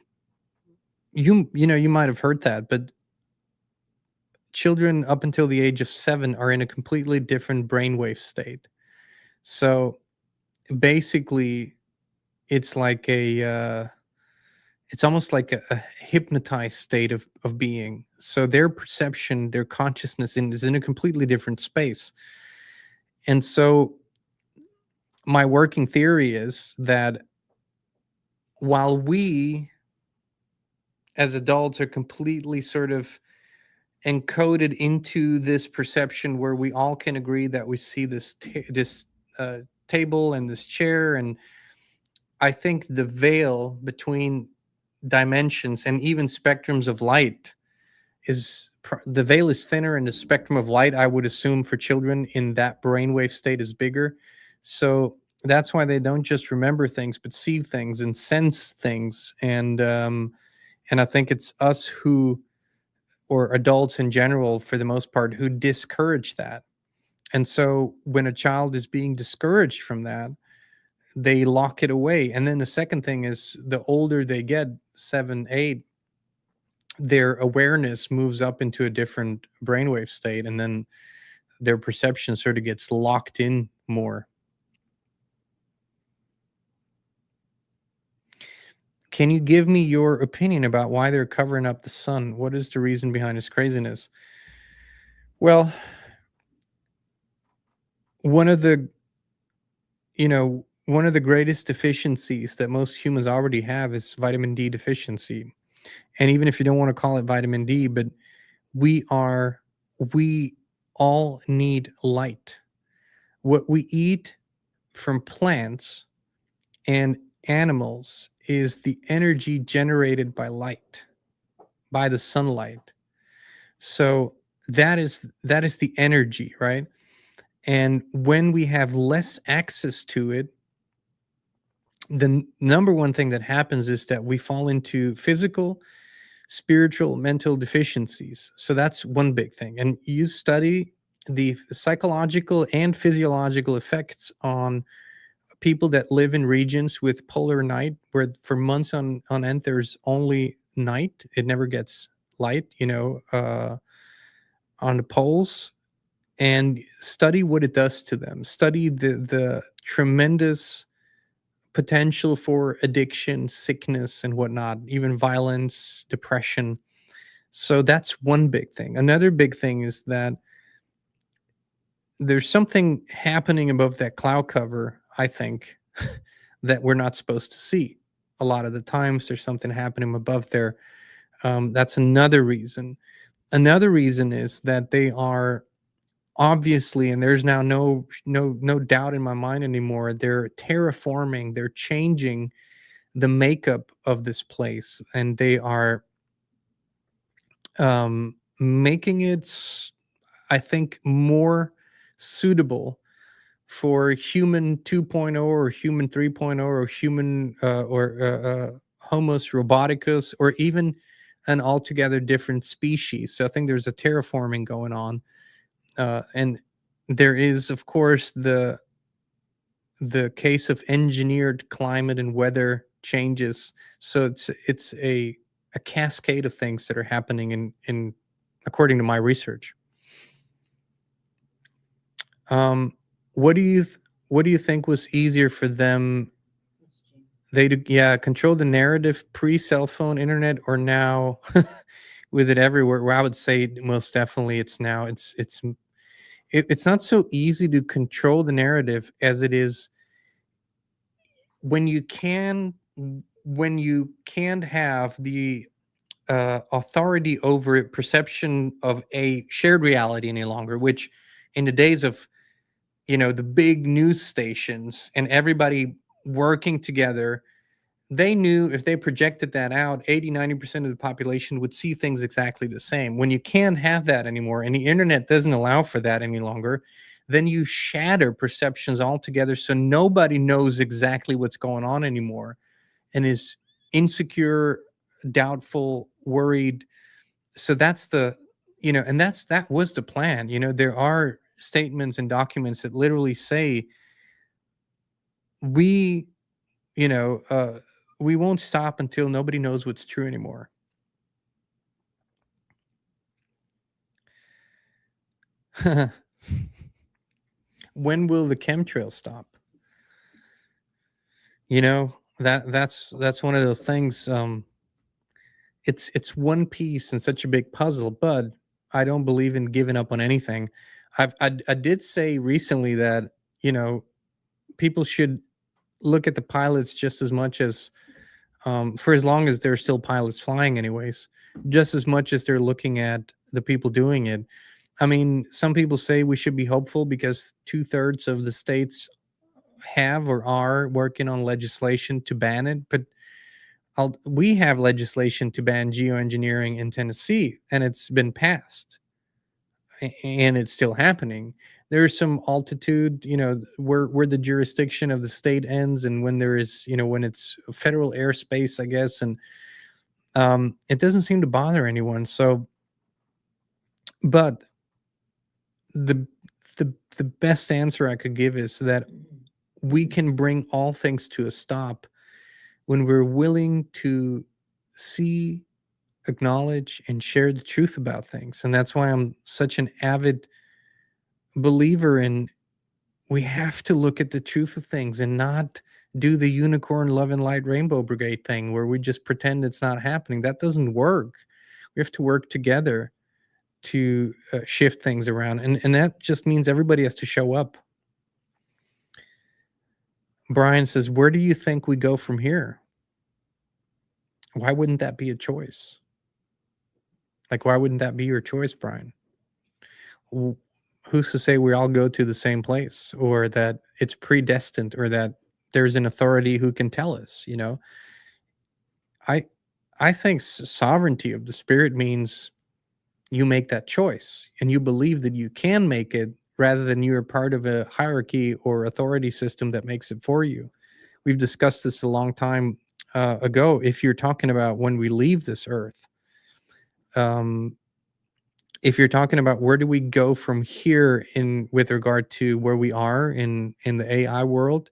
might have heard that, but children up until the age of 7 are in a completely different brainwave state. So basically, it's like it's almost like a hypnotized state of being. So their perception, their consciousness is in a completely different space. And so my working theory is that while we as adults are completely sort of encoded into this perception where we all can agree that we see this table and this chair, and I think the veil between dimensions and even spectrums of light the veil is thinner, and the spectrum of light, I would assume, for children in that brainwave state is bigger. So that's why they don't just remember things but see things and sense things. And I think it's us who, or adults in general for the most part, who discourage that. And so when a child is being discouraged from that, they lock it away. And then the second thing is, the older they get, 7, 8, their awareness moves up into a different brainwave state, and then their perception sort of gets locked in more. Can you give me your opinion about why they're covering up the sun? What is the reason behind this craziness? Well, one of the greatest deficiencies that most humans already have is vitamin D deficiency. And even if you don't want to call it vitamin D, but we all need light. What we eat from plants and animals is the energy generated by light, by the sunlight. So that is the energy, right? And when we have less access to it, the number one thing that happens is that we fall into physical, spiritual, mental deficiencies. So that's one big thing. And you study the psychological and physiological effects on people that live in regions with polar night, where for months on end there's only night. It never gets light, on the poles. And study what it does to them. Study the tremendous potential for addiction, sickness, and whatnot, even violence, depression. So that's one big thing. Another big thing is that there's something happening above that cloud cover, I think, that we're not supposed to see. A lot of the times there's something happening above there. That's another reason. Another reason is that they are obviously, and there's now no doubt in my mind anymore, they're terraforming, they're changing the makeup of this place, and they are making it, I think, more suitable for human 2.0 or human 3.0 or human Homos roboticus, or even an altogether different species. So I think there's a terraforming going on. And there is, of course, the case of engineered climate and weather changes. So it's a cascade of things that are happening in according to my research. What do you think was easier for them? They control the narrative pre-cell phone internet, or now with it everywhere? Well, I would say most definitely it's now. It's not so easy to control the narrative as it is when you can't have the authority over perception of a shared reality any longer, which in the days of the big news stations and everybody working together, they knew if they projected that out, 80-90% of the population would see things exactly the same. When you can't have that anymore, and the internet doesn't allow for that any longer, then you shatter perceptions altogether, so nobody knows exactly what's going on anymore and is insecure, doubtful, worried. So that's that was the plan. There are statements and documents that literally say we won't stop until nobody knows what's true anymore. When will the chemtrails stop? that's one of those things. It's one piece in such a big puzzle, but I don't believe in giving up on anything. I did say recently that, you know, people should look at the pilots just as much as, for as long as there's still pilots flying anyways, just as much as they're looking at the people doing it. I mean, some people say we should be hopeful because 2/3 of the states have or are working on legislation to ban it, but we have legislation to ban geoengineering in Tennessee, and it's been passed, and it's still happening. There's some altitude, you know, where the jurisdiction of the state ends, and when there is, you know, when it's federal airspace, I guess, and it doesn't seem to bother anyone. So, but the the best answer I could give is that we can bring all things to a stop when we're willing to see, acknowledge, and share the truth about things. And that's why I'm such an avid believer in, we have to look at the truth of things and not do the unicorn love and light rainbow brigade thing where we just pretend it's not happening. That doesn't work. We have to work together to shift things around. And that just means everybody has to show up. Brian says, where do you think we go from here? Why wouldn't that be a choice? Like, why wouldn't that be your choice, Brian? Who's to say we all go to the same place, or that it's predestined, or that there's an authority who can tell us, you know? I think sovereignty of the spirit means you make that choice and you believe that you can make it, rather than you're part of a hierarchy or authority system that makes it for you. We've discussed this a long time ago. If you're talking about when we leave this earth, if you're talking about where do we go from here in with regard to where we are in the AI world,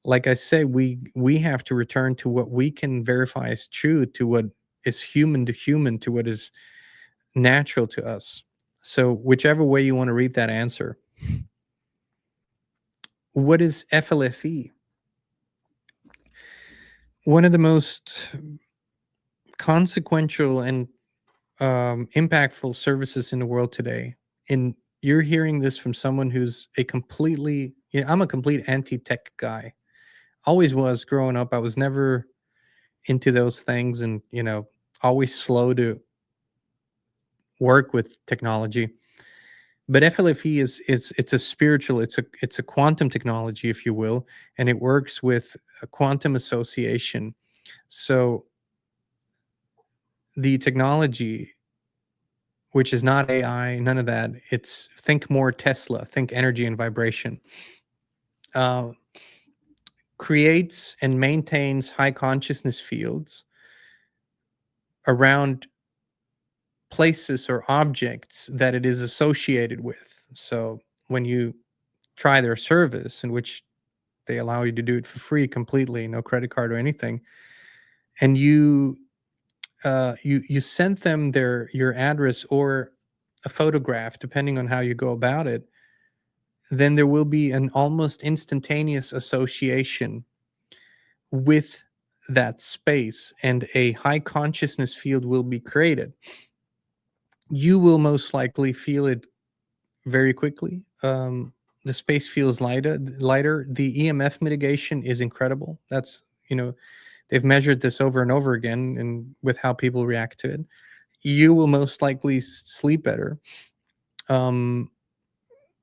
like I say, we have to return to what we can verify as true, to what is human to human, to what is natural to us. So whichever way you want to read that answer. What is FLFE? One of the most consequential and impactful services in the world today. And you're hearing this from someone who's a completely, you know, I'm a complete anti-tech guy. Always was growing up. I was never into those things, and, you know, always slow to work with technology. But FLFE it's a spiritual, it's a quantum technology, if you will, and it works with a quantum association. So the technology, which is not AI, none of that, it's, think more Tesla, think energy and vibration, creates and maintains high consciousness fields around places or objects that it is associated with. So when you try their service, in which they allow you to do it for free, completely, no credit card or anything, and you sent them your address or a photograph, depending on how you go about it, then there will be an almost instantaneous association with that space, and a high consciousness field will be created. You will most likely feel it very quickly. The space feels lighter. The EMF mitigation is incredible. That's, you know, they've measured this over and over again, and with how people react to it, you will most likely sleep better.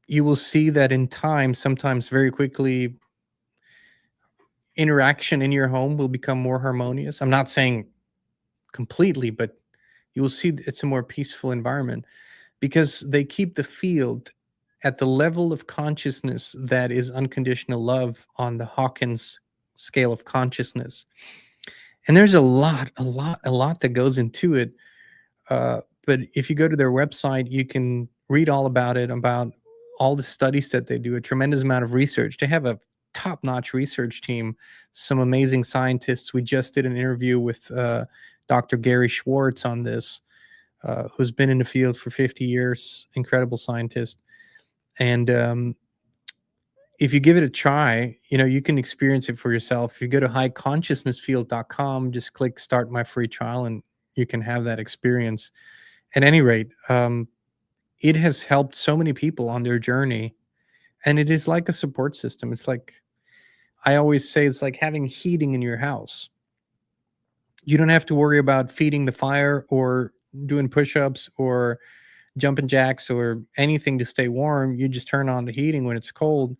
You will see that in time, sometimes very quickly, interaction in your home will become more harmonious. I'm not saying completely, but you will see it's a more peaceful environment, because they keep the field at the level of consciousness that is unconditional love on the Hawkins scale of consciousness. And there's a lot that goes into it. But if you go to their website, you can read all about it, about all the studies that they do, a tremendous amount of research. They have a top-notch research team, some amazing scientists. We just did an interview with Dr. Gary Schwartz on this, who's been in the field for 50 years, incredible scientist. And if you give it a try, you can experience it for yourself. If you go to highconsciousnessfield.com, just click start my free trial and you can have that experience. At any rate, it has helped so many people on their journey, and it is like a support system. It's like, I always say, it's like having heating in your house. You don't have to worry about feeding the fire or doing push-ups or jumping jacks or anything to stay warm. You just turn on the heating when it's cold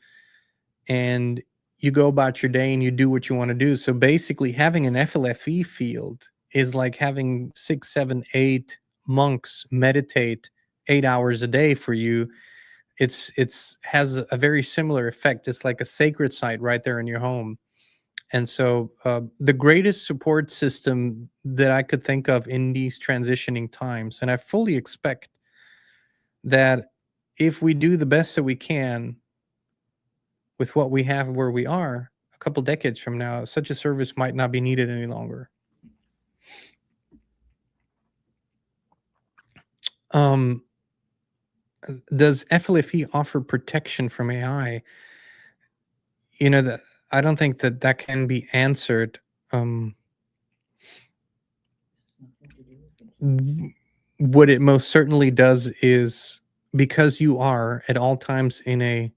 and you go about your day and you do what you want to do. So basically having an FLFE field is like having 6, 7, 8 monks meditate 8 hours a day for you. It's has a very similar effect. It's like a sacred site right there in your home. And so the greatest support system that I could think of in these transitioning times, and I fully expect that if we do the best that we can with what we have where we are, a couple decades from now, such a service might not be needed any longer. Does FLFE offer protection from AI? That I don't think that can be answered. What it most certainly does is, because you are at all times in a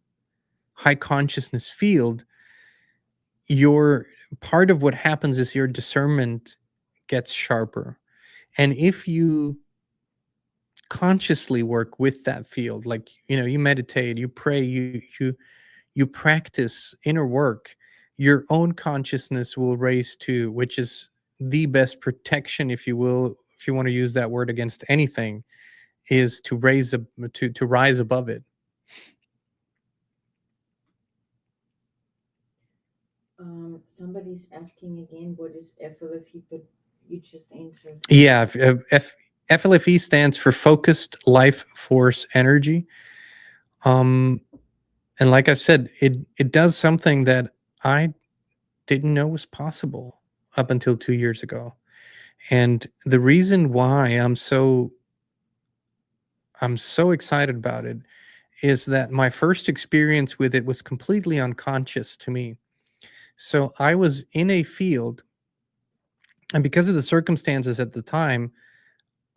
high consciousness field, your part of what happens is your discernment gets sharper. And if you consciously work with that field, like you meditate, you pray, you practice inner work, your own consciousness will raise too, which is the best protection, if you will, if you want to use that word against anything, is to rise above it. Somebody's asking again, what is FLFE? But you just answered. Yeah, FLFE stands for Focused Life Force Energy. And like I said, it does something that I didn't know was possible up until 2 years ago. And the reason why I'm so excited about it is that my first experience with it was completely unconscious to me. So I was in a field, and because of the circumstances at the time,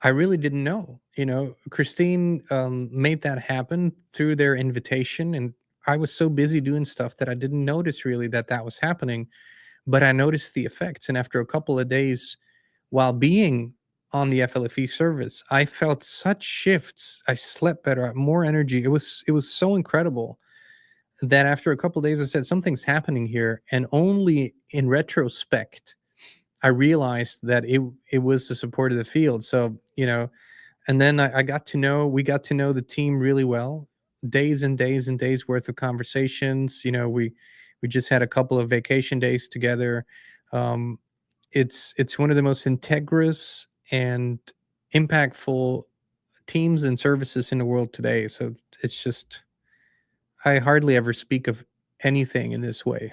I really didn't know. Kristin made that happen through their invitation, and I was so busy doing stuff that I didn't notice really that was happening. But I noticed the effects, and after a couple of days, while being on the FLFE service, I felt such shifts. I slept better, I had more energy. It was so incredible that after a couple of days, I said, something's happening here. And only in retrospect, I realized that it was the support of the field. So, and then we got to know the team really well. Days and days and days worth of conversations. We just had a couple of vacation days together. It's one of the most integrous and impactful teams and services in the world today. So it's just, I hardly ever speak of anything in this way.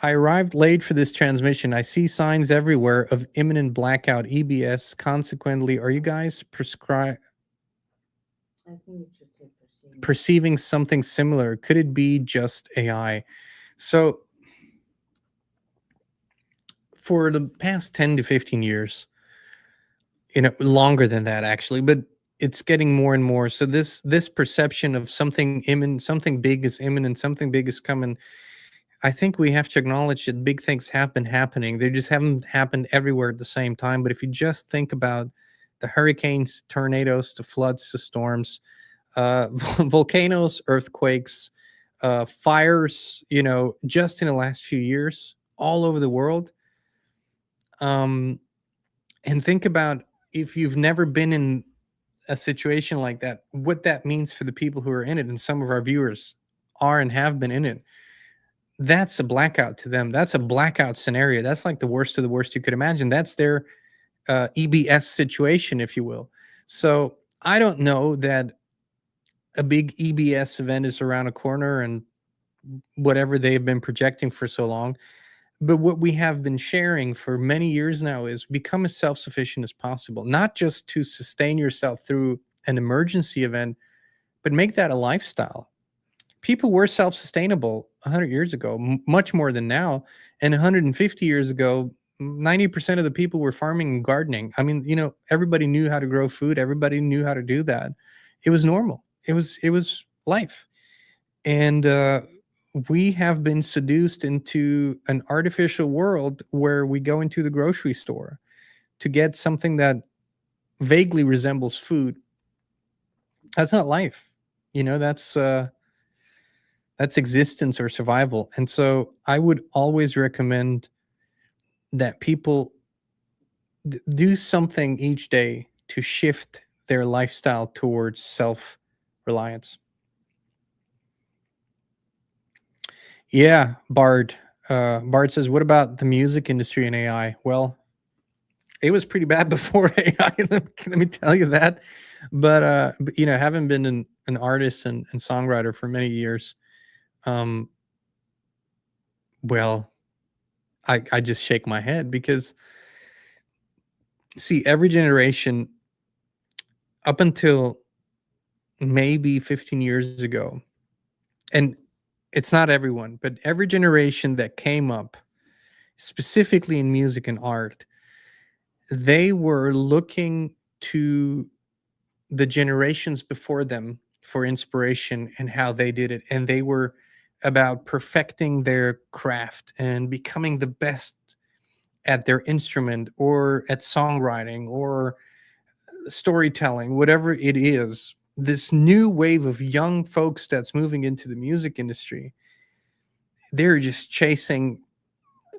I arrived late for this transmission. I see signs everywhere of imminent blackout, EBS. Consequently, are you guys I think it should say perceiving something similar? Could it be just AI? So for the past 10 to 15 years, longer than that actually, but it's getting more and more. So this perception of something imminent, something big is imminent, something big is coming. I think we have to acknowledge that big things have been happening. They just haven't happened everywhere at the same time. But if you just think about the hurricanes, tornadoes, the floods, the storms, volcanoes, earthquakes, fires, just in the last few years, all over the world. And think about, if you've never been in a situation like that, what that means for the people who are in it. And some of our viewers are and have been in it. That's a blackout to them. That's a blackout scenario. That's like the worst of the worst you could imagine. That's their EBS situation, if you will. So I don't know that a big EBS event is around a corner and whatever they've been projecting for so long. But what we have been sharing for many years now is become as self-sufficient as possible, not just to sustain yourself through an emergency event, but make that a lifestyle. People were self-sustainable 100 years ago, much more than now. And 150 years ago, 90% of the people were farming and gardening. I mean, everybody knew how to grow food. Everybody knew how to do that. It was normal. It was life. And we have been seduced into an artificial world where we go into the grocery store to get something that vaguely resembles food. That's not life. That's existence or survival. And so I would always recommend that people do something each day to shift their lifestyle towards self-reliance. Yeah, Bard. Bard says, what about the music industry and AI? Well, it was pretty bad before AI. Let me tell you that. But having been an artist and songwriter for many years, well, I just shake my head because, see, every generation up until maybe 15 years ago, and it's not everyone, but every generation that came up, specifically in music and art, they were looking to the generations before them for inspiration and how they did it. And they were about perfecting their craft and becoming the best at their instrument or at songwriting or storytelling, whatever it is. This new wave of young folks that's moving into the music industry, they're just chasing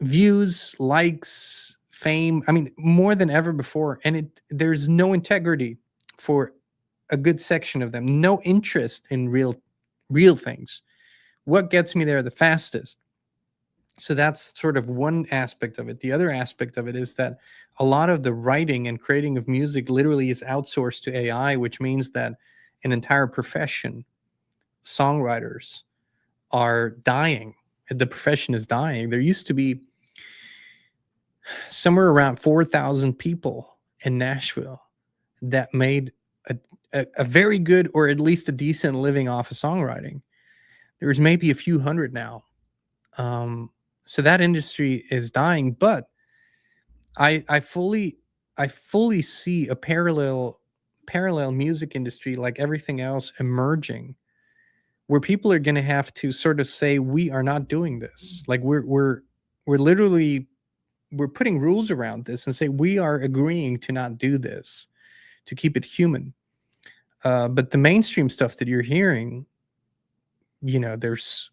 views, likes, fame. I mean, more than ever before. And there's no integrity for a good section of them. No interest in real things. What gets me there the fastest? So that's sort of one aspect of it. The other aspect of it is that a lot of the writing and creating of music literally is outsourced to AI, which means that an entire profession, songwriters, are dying. The profession is dying. There used to be somewhere around 4,000 people in Nashville that made a very good, or at least a decent living off of songwriting. There's maybe a few hundred now. So that industry is dying, but I fully see a parallel music industry like everything else emerging, where people are going to have to sort of say, we are not doing this. Like we're literally, we're putting rules around this and say, we are agreeing to not do this, to keep it human. But the mainstream stuff that you're hearing, there's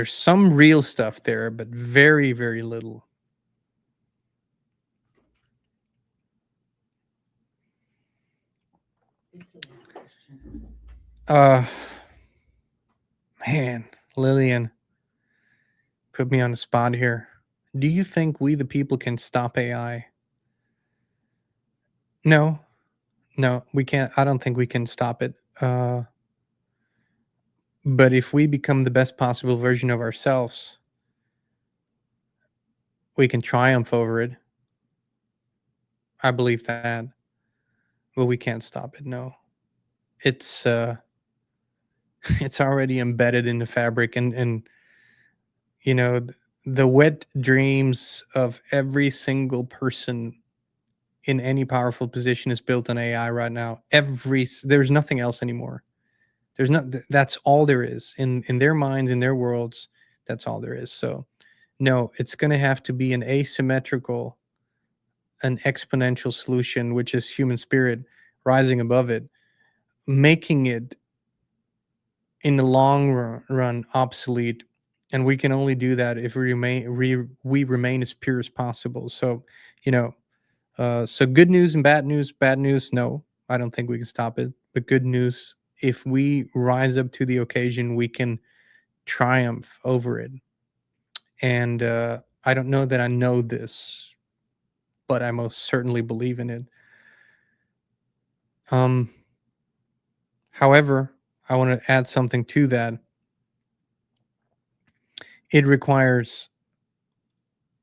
some real stuff there, but very, very little. Man, Lillian, put me on the spot here. Do you think we, the people, can stop AI? No, we can't. I don't think we can stop it. But if we become the best possible version of ourselves, we can triumph over it. I believe that. But we can't stop it. No. It's it's already embedded in the fabric, and the wet dreams of every single person in any powerful position is built on AI right now. There's nothing else anymore. That's all there is in their minds, in their worlds. That's all there is. So no, it's going to have to be an asymmetrical, an exponential solution, which is human spirit rising above it, making it in the long run obsolete. And we can only do that if we remain as pure as possible. So, so good news and bad news. Bad news, no, I don't think we can stop it. But good news, if we rise up to the occasion, we can triumph over it. And I don't know that I know this, but I most certainly believe in it. However, I want to add something to that. It requires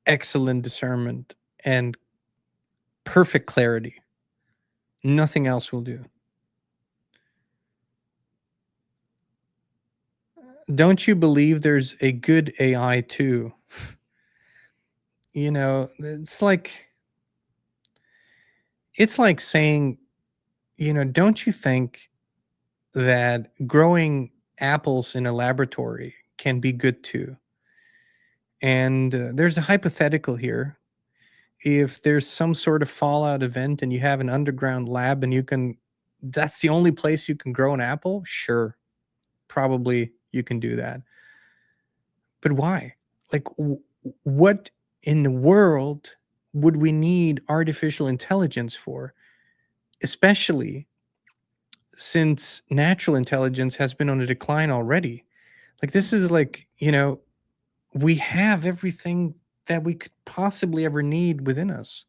excellent discernment and perfect clarity. Nothing else will do. don't you believe there's a good AI too? You know, it's like saying, you know, don't you think that growing apples in a laboratory can be good too? And there's a hypothetical here. If there's some sort of fallout event and you have an underground lab and that's the only place you can grow an apple, sure, probably you can do that. But why? Like, what in the world would we need artificial intelligence for? Especially since natural intelligence has been on a decline already. Like, this is like, you know, we have everything that we could possibly ever need within us.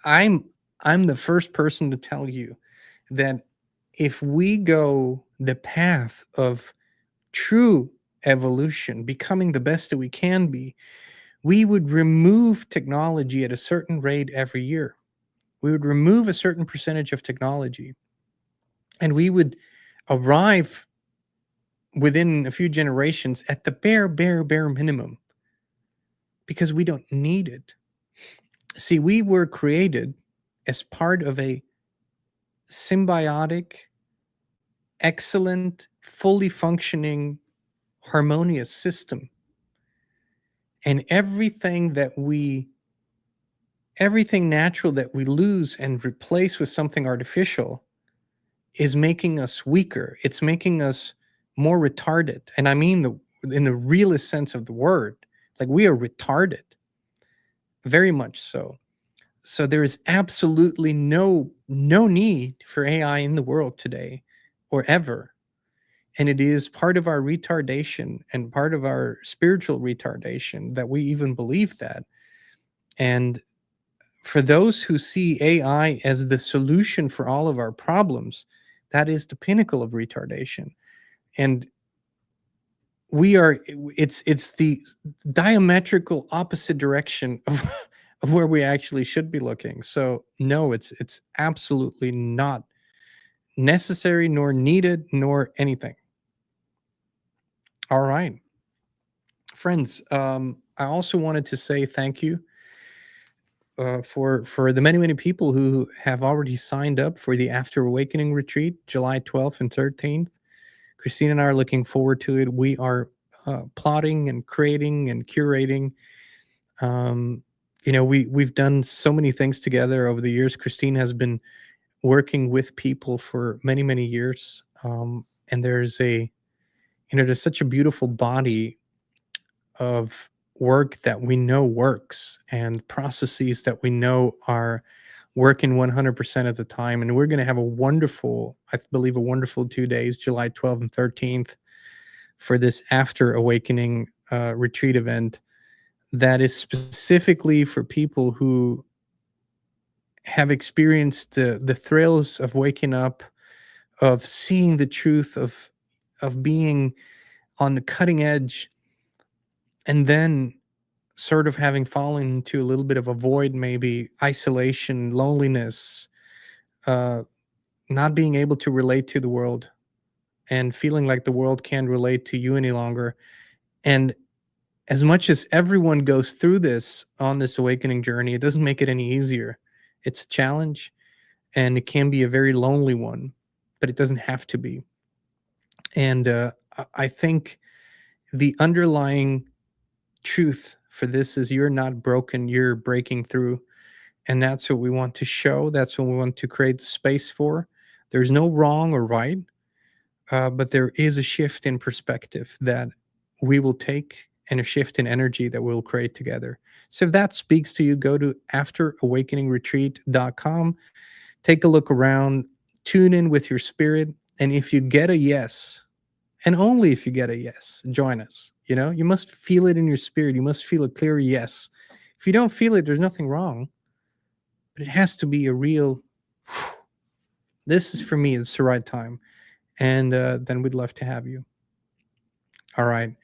I'm the first person to tell you that if we go the path of true evolution, becoming the best that we can be, we would remove technology at a certain rate every year. We would remove a certain percentage of technology, and we would arrive within a few generations at the bare minimum, because we don't need it. See, we were created as part of a symbiotic, excellent, fully functioning, harmonious system. And everything natural that we lose and replace with something artificial is making us weaker. It's making us more retarded. And I mean in the realest sense of the word. Like, we are retarded. Very much so. So there is absolutely no need for AI in the world today or ever. And it is part of our retardation and part of our spiritual retardation that we even believe that. And for those who see AI as the solution for all of our problems, that is the pinnacle of retardation. And it's the diametrical opposite direction of where we actually should be looking. So no, it's absolutely not necessary, nor needed, nor anything. All right, friends. I also wanted to say thank you for the many people who have already signed up for the After Awakening retreat, July 12th and 13th. Kristin and I are looking forward to it. We are plotting and creating and curating. You know, we've done so many things together over the years. Kristin has been working with people for many years, and there's such a beautiful body of work that we know works, and processes that we know are working 100% of the time. And we're going to have I believe a wonderful 2 days, July 12th and 13th, for this After Awakening retreat event that is specifically for people who have experienced the thrills of waking up, of seeing the truth, of being on the cutting edge, and then sort of having fallen into a little bit of a void, maybe isolation, loneliness, not being able to relate to the world, and feeling like the world can't relate to you any longer. And as much as everyone goes through this on this awakening journey, it doesn't make it any easier. It's a challenge, and it can be a very lonely one, but it doesn't have to be. And I think the underlying truth for this is you're not broken, you're breaking through. And that's what we want to show. That's what we want to create the space for. There's no wrong or right, but there is a shift in perspective that we will take, and a shift in energy that we'll create together. So if that speaks to you, go to afterawakeningretreat.com, take a look around, tune in with your spirit. And if you get a yes, and only if you get a yes, join us. You know, you must feel it in your spirit. You must feel a clear yes. If you don't feel it, there's nothing wrong. But it has to be a real, this is for me, it's the right time. And then we'd love to have you. All right.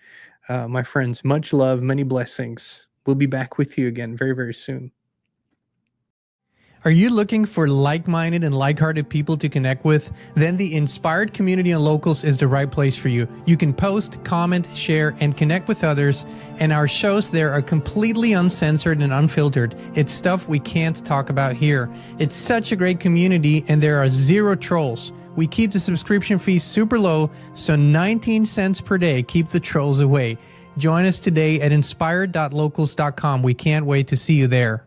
My friends, much love, many blessings. We'll be back with you again very soon. Are you looking for like-minded and like-hearted people to connect with? Then the Inspired community on Locals is the right place for you. You can post, comment, share, and connect with others, and our shows there are completely uncensored and unfiltered. It's stuff we can't talk about here. It's such a great community, and there are 0 trolls. We keep the subscription fees super low, so 19 cents per day keep the trolls away. Join us today at inspired.locals.com. We can't wait to see you there.